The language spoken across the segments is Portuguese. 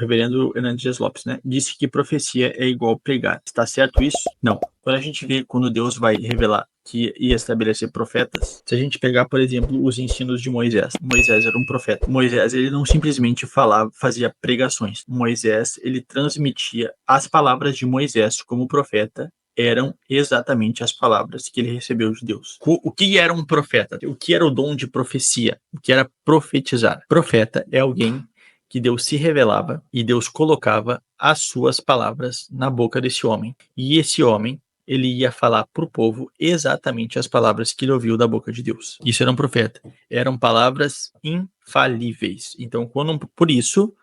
reverendo Hernandes Dias Lopes, né, disse que profecia é igual pregar. Está certo isso? Não. Quando a gente vê quando Deus vai revelar que ia estabelecer profetas, se a gente pegar, por exemplo, os ensinos de Moisés. Moisés era um profeta. Moisés, ele não simplesmente falava, fazia pregações. Moisés, ele transmitia as palavras de Moisés como profeta, eram exatamente as palavras que ele recebeu de Deus. O que era um profeta? O que era o dom de profecia? O que era profetizar? Profeta é alguém que Deus se revelava e Deus colocava as suas palavras na boca desse homem. E esse homem, ele ia falar para o povo exatamente as palavras que ele ouviu da boca de Deus. Isso era um profeta. Eram palavras infalíveis. Então, por isso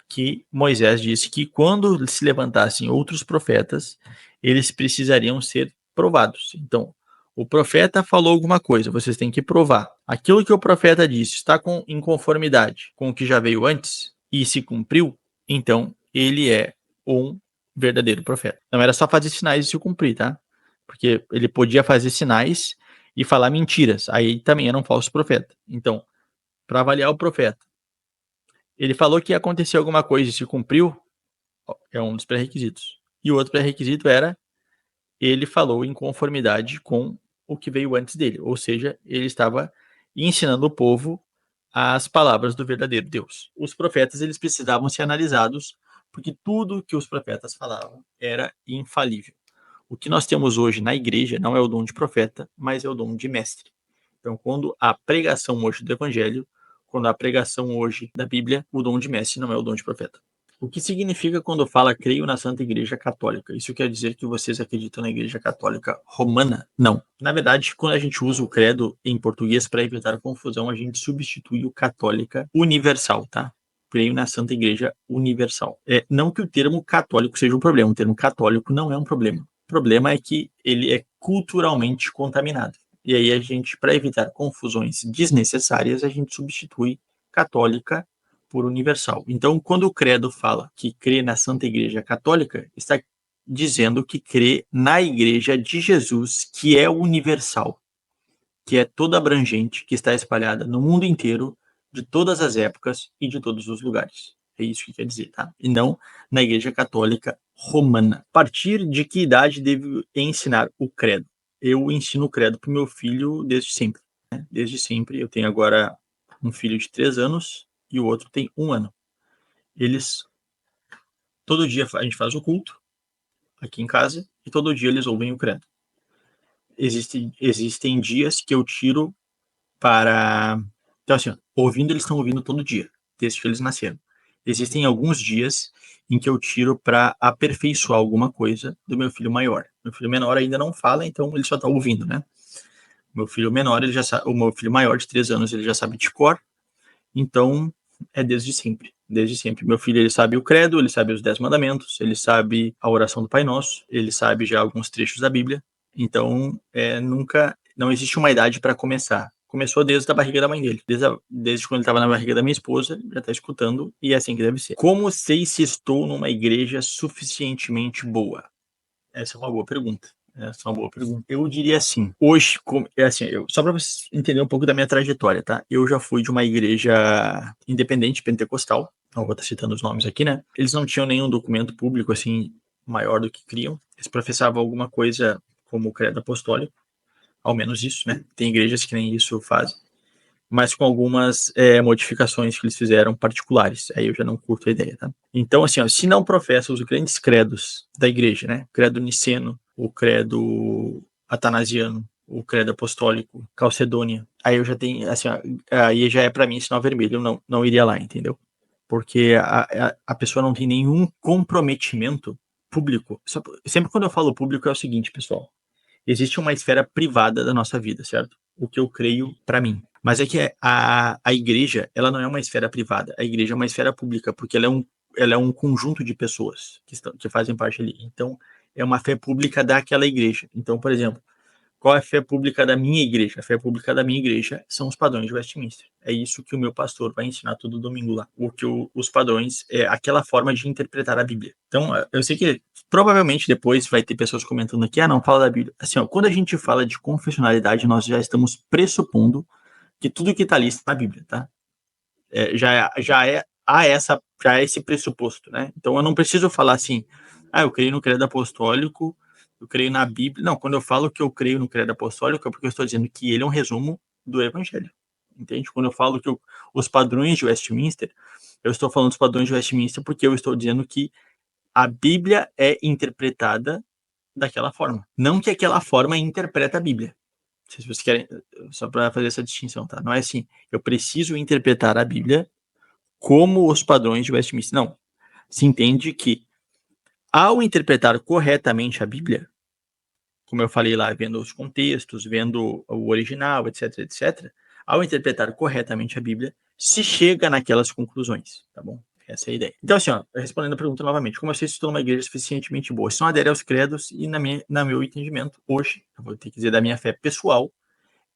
que Moisés disse que quando se levantassem outros profetas, eles precisariam ser provados. Então, o profeta falou alguma coisa, vocês têm que provar. Aquilo que o profeta disse está em conformidade com o que já veio antes e se cumpriu, então ele é um verdadeiro profeta. Não era só fazer sinais e se cumprir, tá? Porque ele podia fazer sinais e falar mentiras, aí também era um falso profeta. Então, para avaliar o profeta, ele falou que ia acontecer alguma coisa e se cumpriu, é um dos pré-requisitos. E o outro pré-requisito era, ele falou em conformidade com o que veio antes dele. Ou seja, ele estava ensinando o povo as palavras do verdadeiro Deus. Os profetas, eles precisavam ser analisados, porque tudo que os profetas falavam era infalível. O que nós temos hoje na igreja não é o dom de profeta, mas é o dom de mestre. Então, quando a pregação hoje do evangelho, quando a pregação hoje da Bíblia, o dom de mestre não é o dom de profeta. O que significa quando fala creio na Santa Igreja Católica? Isso quer dizer que vocês acreditam na Igreja Católica Romana? Não. Na verdade, quando a gente usa o credo em português para evitar confusão, a gente substitui o católica universal, tá? Creio na Santa Igreja Universal. Não que o termo católico seja um problema, o termo católico não é um problema. O problema é que ele é culturalmente contaminado. E aí a gente, para evitar confusões desnecessárias, a gente substitui católica por universal. Então, quando o credo fala que crê na Santa Igreja Católica, está dizendo que crê na Igreja de Jesus, que é universal, que é toda abrangente, que está espalhada no mundo inteiro, de todas as épocas e de todos os lugares. É isso que quer dizer, tá? E não na Igreja Católica Romana. A partir de que idade devo ensinar o credo? Eu ensino o credo para o meu filho desde sempre, né? Desde sempre. Eu tenho agora um filho de 3 anos e o outro tem 1 ano. Eles, todo dia a gente faz o culto aqui em casa e todo dia eles ouvem o credo. Existem dias que eu tiro para... Então assim, ouvindo, eles estão ouvindo todo dia, desde que eles nasceram. Existem alguns dias em que eu tiro para aperfeiçoar alguma coisa do meu filho maior. Meu filho menor ainda não fala, então ele só está ouvindo, né? Meu filho menor, ele já sabe, o meu filho maior de 3 anos, ele já sabe de cor, então é desde sempre. Desde sempre. Meu filho, ele sabe o credo, ele sabe os 10 mandamentos, ele sabe a oração do Pai Nosso, ele sabe já alguns trechos da Bíblia. Então, não existe uma idade para começar. Começou desde a barriga da mãe dele. Desde quando ele estava na barriga da minha esposa, ele já está escutando, e é assim que deve ser. Como sei se estou numa igreja suficientemente boa? Essa é uma boa pergunta. Eu diria assim, hoje, só para você entender um pouco da minha trajetória, tá? Eu já fui de uma igreja independente pentecostal, não vou estar citando os nomes aqui, né? Eles não tinham nenhum documento público, assim, maior do que criam. Eles professavam alguma coisa como o credo apostólico, ao menos isso, né? Tem igrejas que nem isso fazem, mas com algumas modificações que eles fizeram particulares. Aí eu já não curto a ideia, tá? Então, assim, ó, se não professa os grandes credos da igreja, né? Credo niceno, o credo atanasiano, o credo apostólico, calcedônia, aí eu já tenho, assim, ó, aí já é para mim sinal vermelho, eu não iria lá, entendeu? Porque a pessoa não tem nenhum comprometimento público. Sempre quando eu falo público é o seguinte, pessoal, existe uma esfera privada da nossa vida, certo? O que eu creio para mim. Mas é que a igreja, ela não é uma esfera privada, a igreja é uma esfera pública, porque ela é um conjunto de pessoas que fazem parte ali. Então, é uma fé pública daquela igreja. Então, por exemplo, qual é a fé pública da minha igreja? A fé pública da minha igreja são os padrões de Westminster. É isso que o meu pastor vai ensinar todo domingo lá. Os padrões é aquela forma de interpretar a Bíblia. Então, eu sei que provavelmente depois vai ter pessoas comentando aqui, não fala da Bíblia. Assim, ó, quando a gente fala de confessionalidade, nós já estamos pressupondo que tudo que está ali está na Bíblia, tá? Já é há esse pressuposto, né? Então eu não preciso falar assim, eu creio no credo apostólico, eu creio na Bíblia. Não, quando eu falo que eu creio no credo apostólico, é porque eu estou dizendo que ele é um resumo do Evangelho. Entende? Quando eu falo que os padrões de Westminster, eu estou falando dos padrões de Westminster porque eu estou dizendo que a Bíblia é interpretada daquela forma. Não que aquela forma interpreta a Bíblia. Se vocês querem, só para fazer essa distinção, tá? Não é assim, eu preciso interpretar a Bíblia como os padrões de Westminster. Não. Se entende que, ao interpretar corretamente a Bíblia, como eu falei lá, vendo os contextos, vendo o original, etc, etc, ao interpretar corretamente a Bíblia, se chega naquelas conclusões, tá bom? Essa é a ideia. Então, assim, respondendo a pergunta novamente, como eu sei se estou numa igreja suficientemente boa? Se não adere aos credos e, na meu entendimento, hoje, eu vou ter que dizer da minha fé pessoal,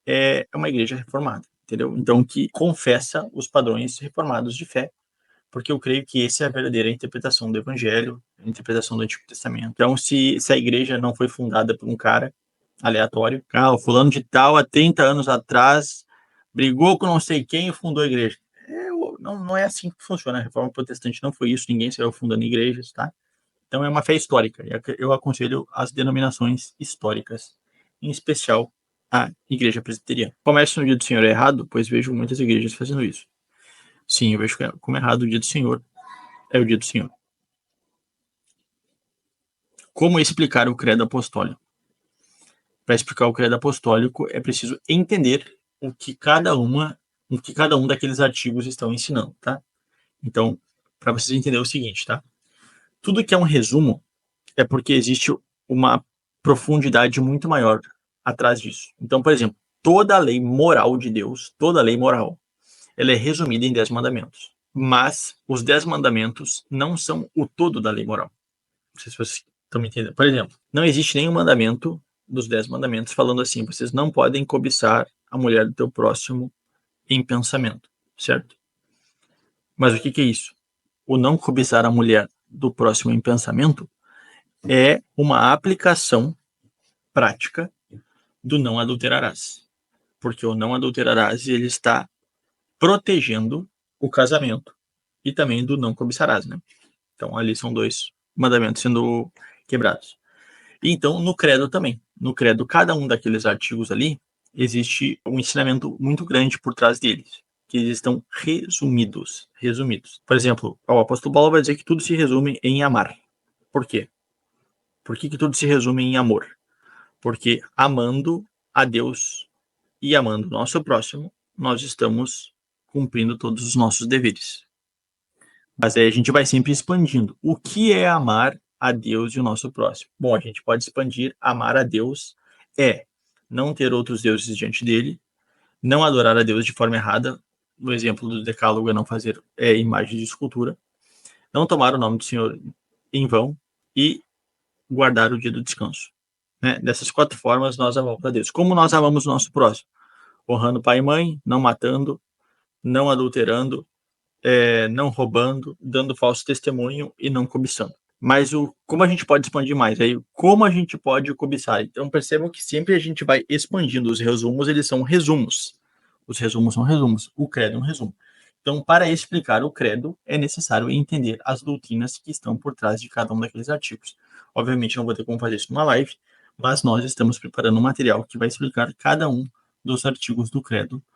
é uma igreja reformada, entendeu? Então, que confessa os padrões reformados de fé, porque eu creio que essa é a verdadeira interpretação do Evangelho, a interpretação do Antigo Testamento. Então, se a igreja não foi fundada por um cara aleatório, o fulano de tal, há 30 anos atrás, brigou com não sei quem e fundou a igreja. Não é assim que funciona. A Reforma Protestante não foi isso, ninguém saiu fundando igrejas, tá? Então, é uma fé histórica. Eu aconselho as denominações históricas, em especial a Igreja Presbiteriana. Comércio no dia do Senhor é errado, pois vejo muitas igrejas fazendo isso. Sim, eu vejo como errado o dia do Senhor é o dia do Senhor. Como explicar o credo apostólico? Para explicar o credo apostólico é preciso entender o que cada um daqueles artigos estão ensinando, tá? Então, para vocês entenderem o seguinte, tá? Tudo que é um resumo é porque existe uma profundidade muito maior atrás disso. Então, por exemplo, toda a lei moral de Deus, toda a lei moral, ela é resumida em 10 mandamentos. Mas os 10 mandamentos não são o todo da lei moral. Não sei se vocês estão me entendendo. Por exemplo, não existe nenhum mandamento dos 10 mandamentos falando assim, vocês não podem cobiçar a mulher do teu próximo em pensamento, certo? Mas o que é isso? O não cobiçar a mulher do próximo em pensamento é uma aplicação prática do não adulterarás. Porque o não adulterarás, ele está protegendo o casamento e também do não cobiçarás, né? Então, ali são 2 mandamentos sendo quebrados. E então, no credo também. No credo, cada um daqueles artigos ali, existe um ensinamento muito grande por trás deles, que eles estão resumidos. Por exemplo, o apóstolo Paulo vai dizer que tudo se resume em amar. Por quê? Por que tudo se resume em amor? Porque amando a Deus e amando o nosso próximo, nós estamos cumprindo todos os nossos deveres. Mas aí a gente vai sempre expandindo. O que é amar a Deus e o nosso próximo? Bom, a gente pode expandir. Amar a Deus é não ter outros deuses diante dele, não adorar a Deus de forma errada. No exemplo do decálogo é não fazer imagens de escultura, não tomar o nome do Senhor em vão e guardar o dia do descanso. Né? Dessas 4 formas nós amamos a Deus. Como nós amamos o nosso próximo? Honrando pai e mãe, não matando, não adulterando, não roubando, dando falso testemunho e não cobiçando. Mas como a gente pode expandir mais? Aí, como a gente pode cobiçar? Então, percebam que sempre a gente vai expandindo. Os resumos, eles são resumos. Os resumos são resumos. O credo é um resumo. Então, para explicar o credo, é necessário entender as doutrinas que estão por trás de cada um daqueles artigos. Obviamente, não vou ter como fazer isso numa live, mas nós estamos preparando um material que vai explicar cada um dos artigos do credo